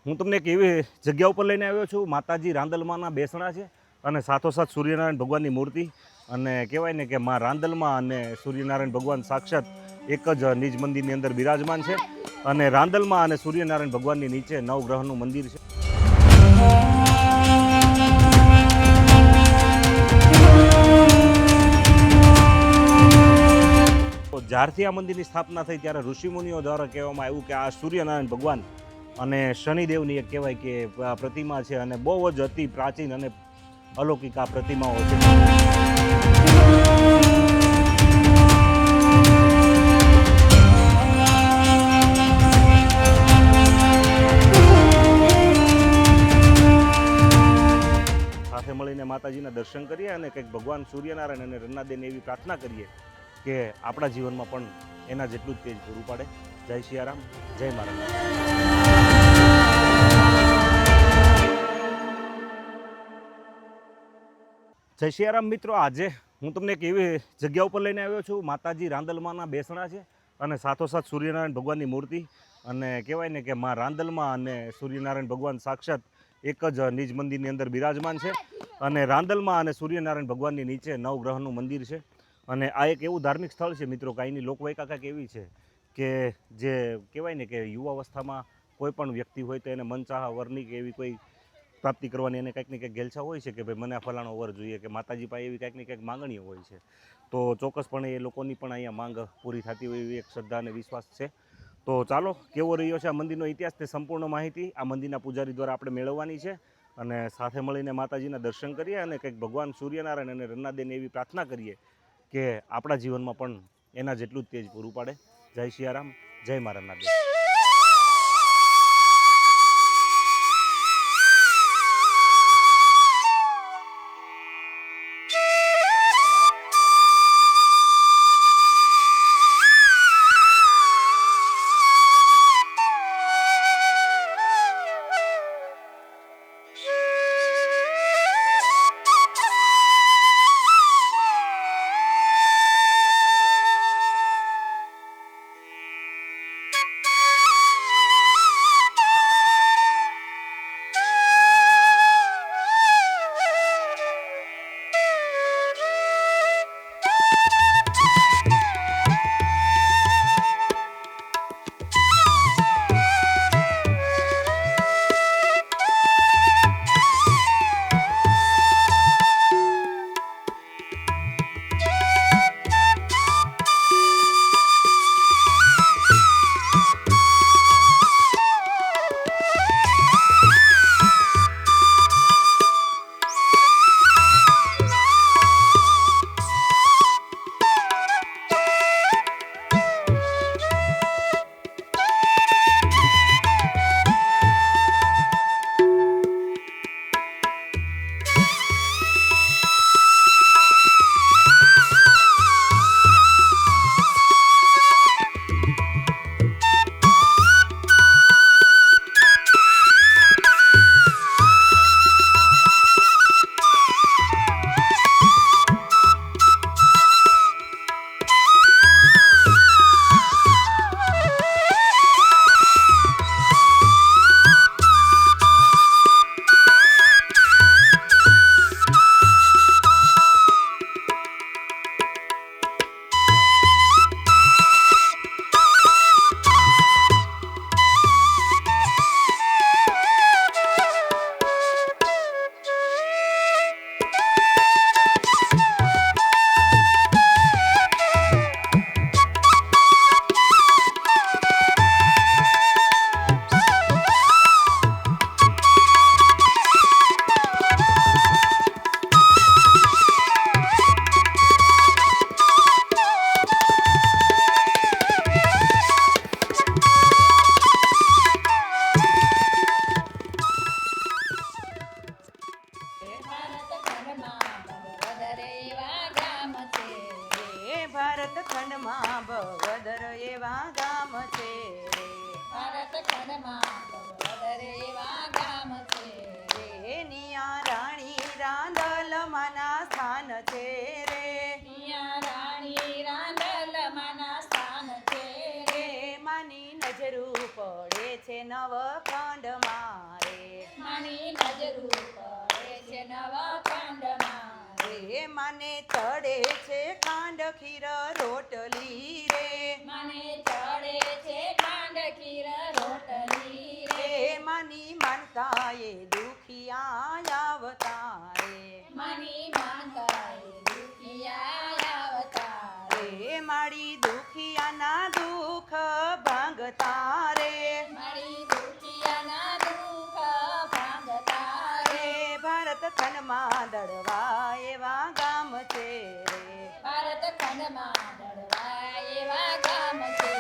હું તમને એક એવી જગ્યા ઉપર લઈને આવ્યો છું, માતાજી રાંદલમાના બેસણા છે અને સાથોસાથ સૂર્યનારાયણ ભગવાનની મૂર્તિ. અને કહેવાય ને કે માં રાંદલમાં અને સૂર્યનારાયણ ભગવાન સાક્ષાત એક જ નિજ મંદિરની અંદર બિરાજમાન છે. અને રાંદલમાં અને સૂર્યનારાયણ ભગવાનની નીચે નવગ્રહનું મંદિર છે. જ્યારથી આ મંદિરની સ્થાપના થઈ ત્યારે ઋષિમુનિઓ દ્વારા કહેવામાં આવ્યું કે આ સૂર્યનારાયણ ભગવાન અને શનિદેવની એક કહેવાય કે પ્રતિમા છે અને બહુ જ અતિ પ્રાચીન અને અલૌકિક આ પ્રતિમાઓ છે. સાથે મળીને માતાજીના દર્શન કરીએ અને કંઈક ભગવાન સૂર્યનારાયણ અને રન્નાદેવીને એવી પ્રાર્થના કરીએ કે આપણા જીવનમાં પણ એના જેટલું જ તેજ પૂરું પાડે. જય સિયારામ, જય મારા. જય સિયારામ મિત્રો, આજે હું તમને એક એવી જગ્યા ઉપર લઈને આવ્યો છું, માતાજી રાંદલમાના બેસણા છે અને સાથોસાથ સૂર્યનારાયણ ભગવાનની મૂર્તિ. અને કહેવાય ને કે માં રાંદલમાં અને સૂર્યનારાયણ ભગવાન સાક્ષાત એક જ નિજ મંદિરની અંદર બિરાજમાન છે. અને રાંદલમાં અને સૂર્યનારાયણ ભગવાનની નીચે નવગ્રહનું મંદિર છે. અને આ એક એવું ધાર્મિક સ્થળ છે મિત્રો કે અહીંની લોકવાયકા કાંઈક એવી છે કે જે કહેવાય ને કે યુવાવસ્થામાં કોઈ પણ વ્યક્તિ હોય તો એને મનચાહા વરની કે એવી કોઈ પ્રાપ્તિ કરવાની એને કંઈક ને કંઈક ગેલછા હોય છે કે ભાઈ મને આ ફલાણો વર જોઈએ, કે માતાજી પાસે એવી કંઈક ને કંઈક માંગણીઓ હોય છે. તો ચોક્કસપણે એ લોકોની પણ અહીંયા માંગ પૂરી થતી હોય એવી એક શ્રદ્ધા અને વિશ્વાસ છે. તો ચાલો, કેવો રહ્યો છે આ મંદિરનો ઇતિહાસ તે સંપૂર્ણ માહિતી આ મંદિરના પૂજારી દ્વારા આપણે મેળવવાની છે. અને સાથે મળીને માતાજીના દર્શન કરીએ અને કંઈક ભગવાન સૂર્યનારાયણ અને રન્નાદેવીને એવી પ્રાર્થના કરીએ કે આપણા જીવનમાં પણ એના જેટલું જ તેજ પૂરું પાડે. જય સિયારામ, જય મા રન્નાદેવી. માને ચડે છે ખાંડ ખીર રોટલી રે મને ચડે છે ખાંડ ખીર રોટલી રે માની માનતા એ દુખિયા અવતારે મની માંગાય દુખિયા અવતારે મારી દુખિયાના દુઃખ ભાંગતા રે મારી દુખિયાના દુઃખ ભાંગતા રે ભારત ખંડમાં દળવા એવા ગામ છે રે ભારત ખંડમાં દળવા એવા ગામ છે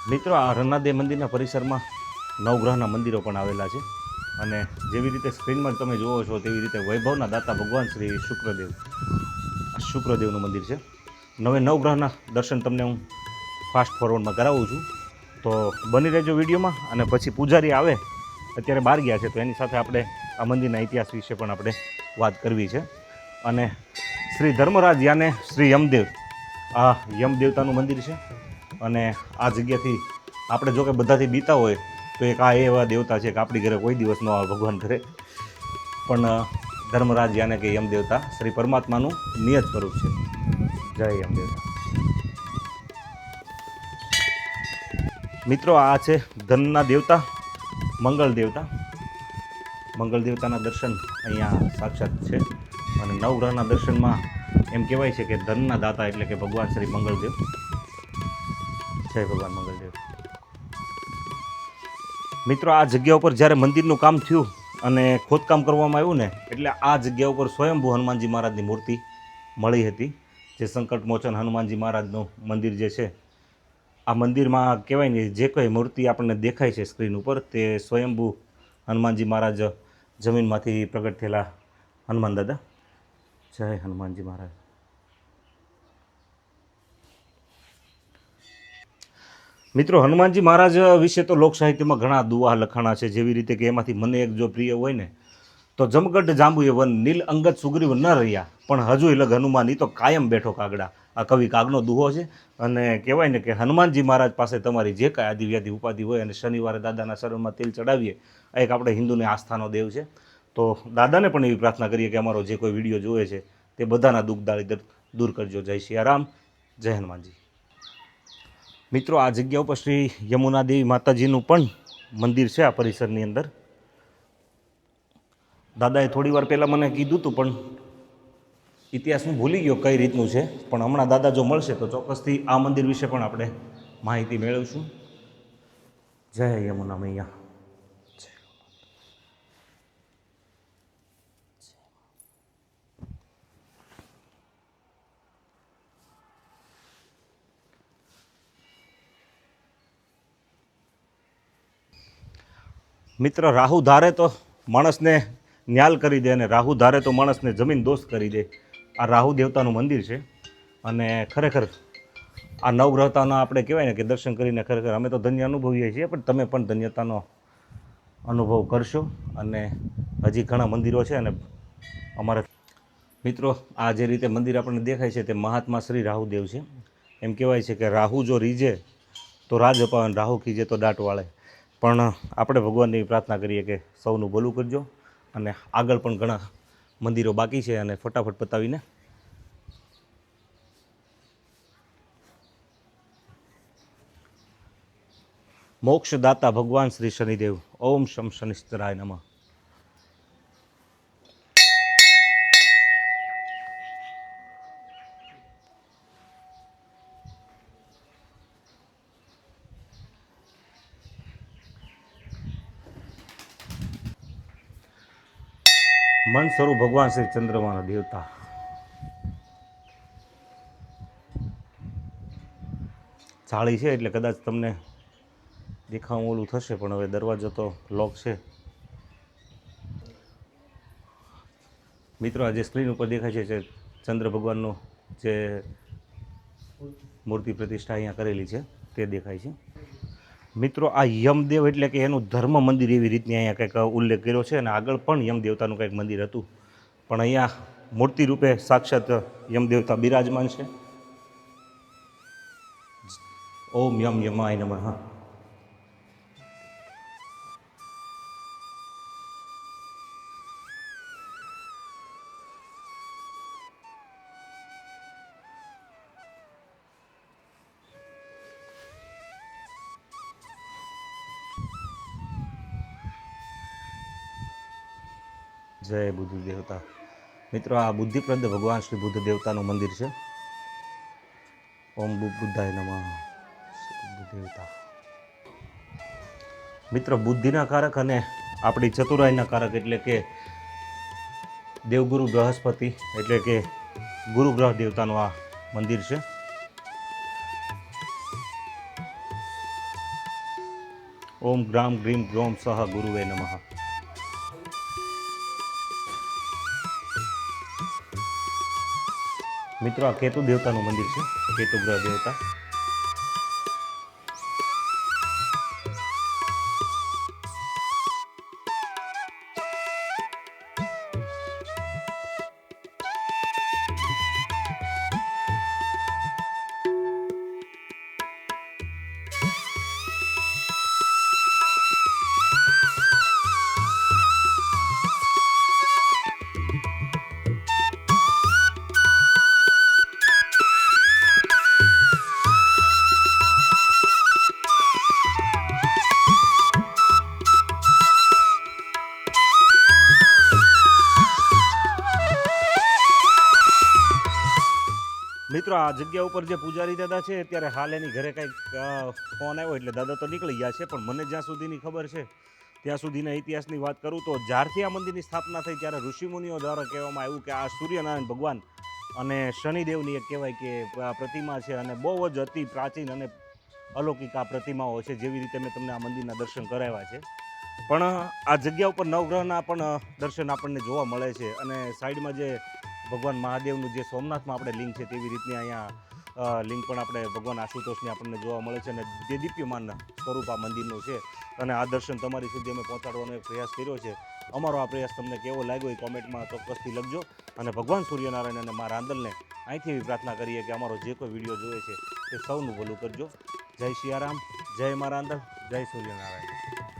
મિત્રો આ રન્નાદેવ મંદિરના પરિસરમાં નવગ્રહના મંદિરો પણ આવેલા છે અને જેવી રીતે સ્ક્રીનમાં તમે જુઓ છો તેવી રીતે વૈભવના દાતા ભગવાન શ્રી શુક્રદેવ આ શુક્રદેવનું મંદિર છે નવગ્રહના દર્શન તમને હું ફાસ્ટ ફોરવર્ડમાં કરાવું છું તો બની રહેજો વિડીયોમાં અને પછી પૂજારી આવે અત્યારે બહાર ગયા છે તો એની સાથે આપણે આ મંદિરના ઇતિહાસ વિશે પણ આપણે વાત કરવી છે અને શ્રી ધર્મરાજ યાને શ્રી યમદેવ આ યમદેવતાનું મંદિર છે અને આ જગ્યાથી આપણે જો કે બધાથી બીતા હોય તો એક આ એવા દેવતા છે કે આપણી ઘરે કોઈ દિવસ ન આવે ભગવાન ઘરે પણ ધર્મરાજ યાને કે યમદેવતા શ્રી પરમાત્માનું નિયત સ્વરૂપ છે જય યમદેવતા મિત્રો આ છે ધનના દેવતા મંગળ દેવતાના દર્શન અહીંયા સાક્ષાત છે અને નવગ્રહના દર્શનમાં એમ કહેવાય છે કે ધનના દાતા એટલે કે ભગવાન શ્રી મંગળદેવ જય ભગવાન મંગળદેવ મિત્રો આ જગ્યા ઉપર જ્યારે મંદિરનું કામ થયું અને ખોદકામ કરવામાં આવ્યું ને એટલે આ જગ્યા ઉપર સ્વયંભૂ હનુમાનજી મહારાજની મૂર્તિ મળી હતી જે સંકટમોચન હનુમાનજી મહારાજનું મંદિર જે છે આ મંદિરમાં કહેવાય ને જે કંઈ મૂર્તિ આપણને દેખાય છે સ્ક્રીન ઉપર તે સ્વયંભૂ હનુમાનજી મહારાજ જમીનમાંથી પ્રગટ થયેલા હનુમાન દાદા જય હનુમાનજી મહારાજ મિત્રો હનુમાનજી મહારાજ વિશે તો લોક સાહિત્યમાં ઘણા દુઆ લખાણા છે જેવી રીતે કે એમાંથી મને એક જો પ્રિય હોય ને તો જમગઢ જાંબુએ વન નીલ અંગત સુગ્રીવ ન રહ્યા પણ હજુ લગ હનુમાન ઈ તો કાયમ બેઠો કાગડા આ કવિ કાગનો દુહો છે અને કહેવાય ને કે હનુમાનજી મહારાજ પાસે તમારી જે કાંઈ આદિવ્યાધિ ઉપાધિ હોય અને શનિવારે દાદાના શરણમાં તેલ ચડાવીએ આ એક આપણે હિન્દુને આસ્થાનો દેવ છે તો દાદાને પણ એવી પ્રાર્થના કરીએ કે અમારો જે કોઈ વિડીયો જોવે છે તે બધાના દુઃખ દારિદ્ર દૂર કરજો જય સિયારામ જય હનુમાનજી મિત્રો આ જગ્યા ઉપર શ્રી યમુના દેવી માતાજીનું પણ મંદિર છે આ પરિસરની અંદર દાદાએ થોડી વાર પહેલાં મને કીધું હતું પણ ઇતિહાસ હું ભૂલી ગયો કઈ રીતનું છે પણ હમણાં દાદા જો મળશે તો ચોક્કસથી આ મંદિર વિશે પણ આપણે માહિતી મેળવશું જય યમુના મૈયા મિત્ર રાહુ ધારે તો માણસને ન્યાલ કરી દે અને રાહુ ધારે તો માણસને જમીન દોષ કરી દે આ રાહુ દેવતાનું મંદિર છે અને ખરેખર આ નવગ્રહતાના આપણે કહેવાય ને કે દર્શન કરીને ખરેખર અમે તો ધન્ય અનુભવીએ છીએ પણ તમે પણ ધન્યતાનો અનુભવ કરશો અને હજી ઘણા મંદિરો છે અને અમારા મિત્રો આ જે રીતે મંદિર આપણને દેખાય છે તે મહાત્મા શ્રી રાહુદેવ છે એમ કહેવાય છે કે રાહુ જો રીજે તો રાજ અપાવે રાહુ ખીજે તો દાટ વાળે પણ આપણે ભગવાનની પ્રાર્થના કરીએ કે સૌનું ભલું કરજો અને આગળ પણ ઘણા મંદિરો બાકી છે અને ફટાફટ પતાવીને મોક્ષદાતા ભગવાન શ્રી શનિદેવ ઓમ શમ શનિશ્ચરાય નમઃ. મન સ્વરૂપ ભગવાન શ્રી ચંદ્રમાના દેવતા. જાળી છે એટલે કદાચ તમને દેખાવું ઓલું થશે, પણ હવે દરવાજો તો લોક છે. મિત્રો, આ જે સ્ક્રીન ઉપર દેખાય છે ચંદ્ર ભગવાનનું જે મૂર્તિ પ્રતિષ્ઠા અહીંયા કરેલી છે તે દેખાય છે. મિત્રો, આ યમદેવ એટલે કે એનું ધર્મ મંદિર એવી રીતની અહીંયા કંઈક ઉલ્લેખ કર્યો છે અને આગળ પણ યમદેવતાનું કંઈક મંદિર હતું, પણ અહીંયા મૂર્તિ રૂપે સાક્ષાત યમદેવતા બિરાજમાન છે. ઓમ યમ યમાય નમઃ. જય બુદ્ધ દેવતા. મિત્રો, આ બુદ્ધિપ્રદ ભગવાન શ્રી બુદ્ધ દેવતાનું મંદિર છે. ઓમ બુદ્ધાય નમઃ. બુદ્ધ દેવતા. મિત્રો, બુદ્ધિના કારક અને આપણી ચતુરાઈના કારક એટલે કે દેવગુરુ બૃહસ્પતિ એટલે કે ગુરુ ગ્રહ દેવતાનું આ મંદિર છે. ઓમ ગ્રામ ગ્રીમ ગ્રોમ સહ ગુરુવે નમઃ. મિત્રો, આ કેતુ દેવતાનું મંદિર છે. કેતુ ગ્રહ દેવતા. મિત્રો, આ જગ્યા ઉપર જે પૂજારી દાદા છે અત્યારે હાલ એની ઘરે કંઈક ફોન આવ્યો એટલે દાદા તો નીકળી ગયા છે, પણ મને જ્યાં સુધીની ખબર છે ત્યાં સુધીના ઇતિહાસની વાત કરું તો જ્યારથી આ મંદિરની સ્થાપના થઈ ત્યારે ઋષિમુનિઓ દ્વારા કહેવામાં આવ્યું કે આ સૂર્યનારાયણ ભગવાન અને શનિદેવની એક કહેવાય કે પ્રતિમા છે અને બહુ જ અતિ પ્રાચીન અને અલૌકિક આ પ્રતિમાઓ છે. જેવી રીતે મેં તમને આ મંદિરના દર્શન કરાવ્યા છે, પણ આ જગ્યા ઉપર નવગ્રહના પણ દર્શન આપણને જોવા મળે છે અને સાઈડમાં જે ભગવાન મહાદેવનું જે સોમનાથમાં આપણે લિંગ છે તેવી રીતની અહીંયા લિંગ પણ આપણે ભગવાન આશુતોષની આપણને જોવા મળે છે અને જે દીપ્યમાન સ્વરૂપ આ મંદિરનું છે અને આ દર્શન તમારી સુધી અમે પહોંચાડવાનો એક પ્રયાસ કર્યો છે. અમારો આ પ્રયાસ તમને કેવો લાગ્યો એ કોમેન્ટમાં ચોક્કસથી લખજો અને ભગવાન સૂર્યનારાયણ અને મા રાંદલને અહીંથી એવી પ્રાર્થના કરીએ કે અમારો જે કોઈ વિડીયો જોવે છે તે સૌનું ભલું કરજો. જય સિયારામ, જય મા રાંદલ, જય સૂર્યનારાયણ.